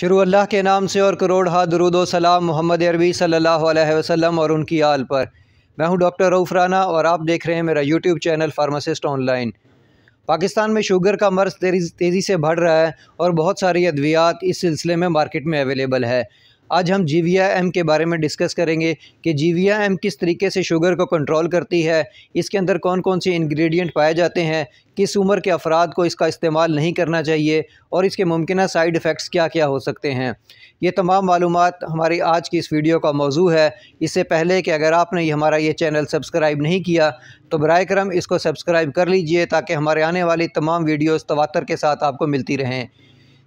शुरू अल्लाह के नाम से और करोड़ हा दरूद व सलाम मोहम्मद अरबी सल्लल्लाहु अलैहि वसल्लम और उनकी आल पर। मैं हूं डॉक्टर रऊफ़ राना और आप देख रहे हैं मेरा YouTube channel pharmacist online. Pakistan में शुगर का मर्ज़ तेज़ी से बढ़ रहा है और बहुत सारी अद्वियात इस सिलसिले में मार्केट में अवेलेबल है। आज हम जीविया एम के बारे में डिस्कस करेंगे कि जीविया एम किस तरीके से शुगर को कंट्रोल करती है, इसके अंदर कौन कौन से इंग्रेडिएंट पाए जाते हैं, किस उम्र के अफराद को इसका इस्तेमाल नहीं करना चाहिए और इसके मुमकिन साइड इफ़ेक्ट्स क्या क्या हो सकते हैं। ये तमाम मालूमात हमारी आज की इस वीडियो का मौजू है। इससे पहले कि अगर आपने हमारा ये चैनल सब्सक्राइब नहीं किया तो बराए करम इसको सब्सक्राइब कर लीजिए ताकि हमारे आने वाली तमाम वीडियोज़ तवातर के साथ आपको मिलती रहें।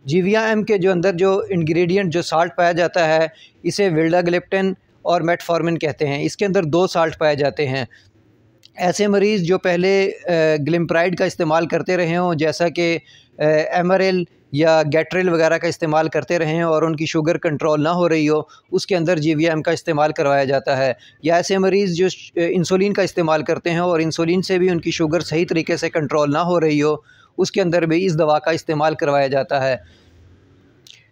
जीविया एम के अंदर जो इंग्रेडिएंट जो साल्ट पाया जाता है इसे विल्डाग्लिप्टिन और मेटफॉर्मिन कहते हैं। इसके अंदर 2 साल्ट पाए जाते हैं। ऐसे मरीज़ जो पहले ग्लिम्प्राइड का इस्तेमाल करते रहे हों, जैसा कि एमआरएल या गैट्रिल वगैरह का इस्तेमाल करते रहे हैं और उनकी शुगर कंट्रोल ना हो रही हो, उसके अंदर जीविया एम का इस्तेमाल करवाया जाता है। या ऐसे मरीज़ जो इंसुलिन का इस्तेमाल करते हैं और इंसुलिन से भी उनकी शुगर सही तरीके से कंट्रोल ना हो रही हो, उसके अंदर भी इस दवा का इस्तेमाल करवाया जाता है।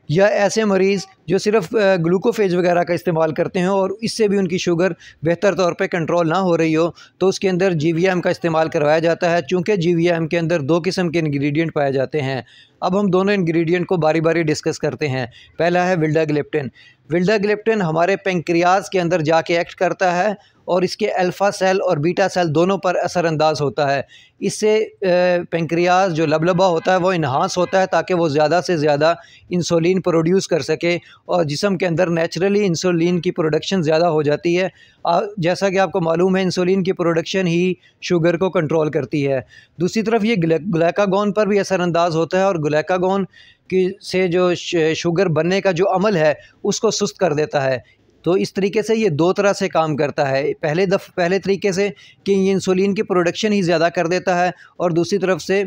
या ऐसे मरीज़ जो सिर्फ ग्लूकोफेज वगैरह का इस्तेमाल करते हैं और इससे भी उनकी शुगर बेहतर तौर पे कंट्रोल ना हो रही हो, तो उसके अंदर जीविया एम का इस्तेमाल करवाया जाता है। चूँकि जीविया एम के अंदर 2 किस्म के इंग्रेडिएंट पाए जाते हैं। अब हम दोनों इंग्रेडिएंट को बारी बारी डिस्कस करते हैं। पहला है विल्डाग्लिप्टिन। विल्डाग्लिप्टिन हमारे पेंक्रियाज के अंदर जाके एक्ट करता है और इसके अल्फ़ा सेल और बीटा सेल दोनों पर असरअंदाज होता है। इससे पेंक्रियाज जो लबलबा होता है वो इन्हांस होता है ताकि वो ज़्यादा से ज़्यादा इंसुलिन प्रोड्यूस कर सके और जिस्म के अंदर नेचुरली इंसुलिन की प्रोडक्शन ज़्यादा हो जाती है। जैसा कि आपको मालूम है, इंसुलिन की प्रोडक्शन ही शुगर को कंट्रोल करती है। दूसरी तरफ ये ग्लूकागॉन पर भी असरअंदाज होता है और ग्लूकागॉन की से जो शुगर बनने का जो अमल है उसको सुस्त कर देता है। तो इस तरीके से ये 2 तरह से काम करता है। पहले तरीके से कि ये इंसुलिन की प्रोडक्शन ही ज़्यादा कर देता है और दूसरी तरफ से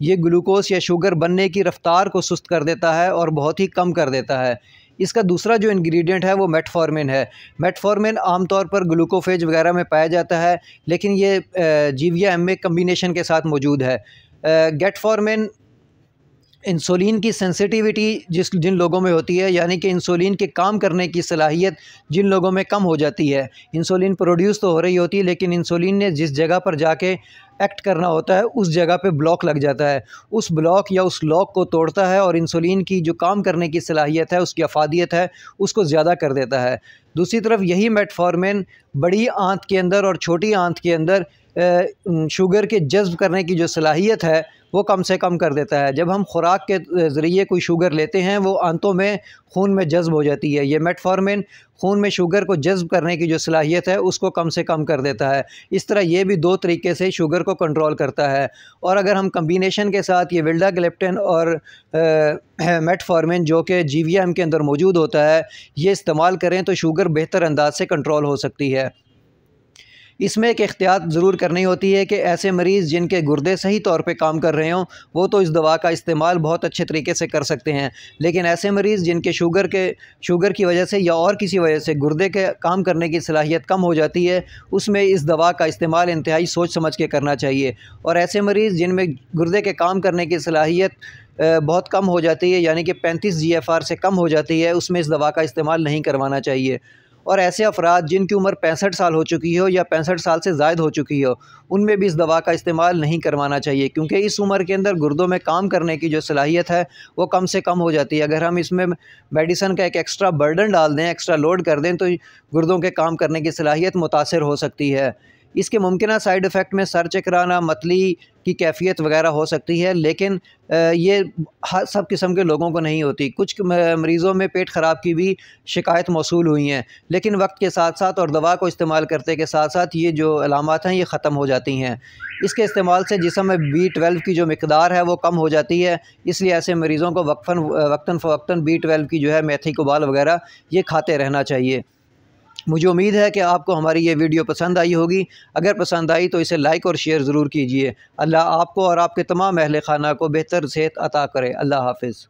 ये ग्लूकोज या शुगर बनने की रफ़्तार को सुस्त कर देता है और बहुत ही कम कर देता है। इसका दूसरा जो इंग्रेडिएंट है वो मेटफॉर्मिन है। मेटफॉर्मिन आमतौर पर ग्लूकोफेज वगैरह में पाया जाता है, लेकिन ये जीविया एम में कम्बिनेशन के साथ मौजूद है। गेटफॉर्मिन इंसुलिन की सेंसिटिविटी जिन लोगों में होती है, यानी कि इंसुलिन के काम करने की सलाहियत जिन लोगों में कम हो जाती है। इंसुलिन प्रोड्यूस तो हो रही होती है लेकिन इंसुलिन ने जिस जगह पर जाके एक्ट करना होता है उस जगह पे ब्लॉक लग जाता है। उस ब्लॉक या उस लॉक को तोड़ता है और इंसुलिन की जो काम करने की सलाहियत है, उसकी अफादियत है, उसको ज़्यादा कर देता है। दूसरी तरफ यही मेटफॉर्मिन बड़ी आंत के अंदर और छोटी आंत के अंदर शुगर के जज़्ब करने की जो सलाहियत है वो कम से कम कर देता है। जब हम खुराक के ज़रिए कोई शुगर लेते हैं वो आंतों में खून में जज़्ब हो जाती है। ये मेटफॉर्मिन खून में शुगर को जज़्ब करने की जो सलाहियत है उसको कम से कम कर देता है। इस तरह ये भी 2 तरीके से शुगर को कंट्रोल करता है। और अगर हम कम्बिनेशन के साथ ये विल्डाग्लिप्टिन और मेटफॉर्मिन जो कि जीविया एम के अंदर मौजूद होता है, ये इस्तेमाल करें तो शुगर बेहतर अंदाज से कंट्रोल हो सकती है। इसमें एक एहतियात ज़रूर करनी होती है कि ऐसे मरीज़ जिनके गुर्दे सही तौर पे काम कर रहे हों वो तो इस दवा का इस्तेमाल बहुत अच्छे तरीके से कर सकते हैं, लेकिन ऐसे मरीज़ जिनके शुगर की वजह से या और किसी वजह से गुर्दे के काम करने की सलाहियत कम हो जाती है, उसमें इस दवा का इस्तेमाल इंतहाई सोच समझ के करना चाहिए। और ऐसे मरीज़ जिनमें गुर्दे के काम करने की सलाहियत बहुत कम हो जाती है, यानी कि 35 GFR से कम हो जाती है, उसमें इस दवा का इस्तेमाल नहीं करवाना चाहिए। और ऐसे अफराद जिनकी उम्र 65 साल हो चुकी हो या 65 साल से ज़ायद हो चुकी हो, उनमें भी इस दवा का इस्तेमाल नहीं करवाना चाहिए, क्योंकि इस उम्र के अंदर गुर्दों में काम करने की जो सलाहियत है वो कम से कम हो जाती है। अगर हम इसमें मेडिसन का एक एक्स्ट्रा बर्डन डाल दें, एक्स्ट्रा लोड कर दें, तो गुर्दों के काम करने की सलाहियत मुतासिर हो सकती है। इसके मुमकिन साइड इफ़ेक्ट में सर चकराना, मतली की कैफियत वगैरह हो सकती है, लेकिन ये सब किस्म के लोगों को नहीं होती। कुछ मरीज़ों में पेट ख़राब की भी शिकायत मौसूल हुई हैं, लेकिन वक्त के साथ साथ और दवा को इस्तेमाल करते के साथ साथ ये जो अलामात हैं ये ख़त्म हो जाती हैं। इसके इस्तेमाल से जिस्म में B12 की जो मिकदार है वो कम हो जाती है, इसलिए ऐसे मरीज़ों को वक्तन फ़वक्तन B12 की जो है मेथी कोबाल वगैरह ये खाते रहना चाहिए। मुझे उम्मीद है कि आपको हमारी ये वीडियो पसंद आई होगी। अगर पसंद आई तो इसे लाइक और शेयर ज़रूर कीजिए। अल्लाह आपको और आपके तमाम अहले खाना को बेहतर सेहत अता करे। अल्लाह हाफ़िज़।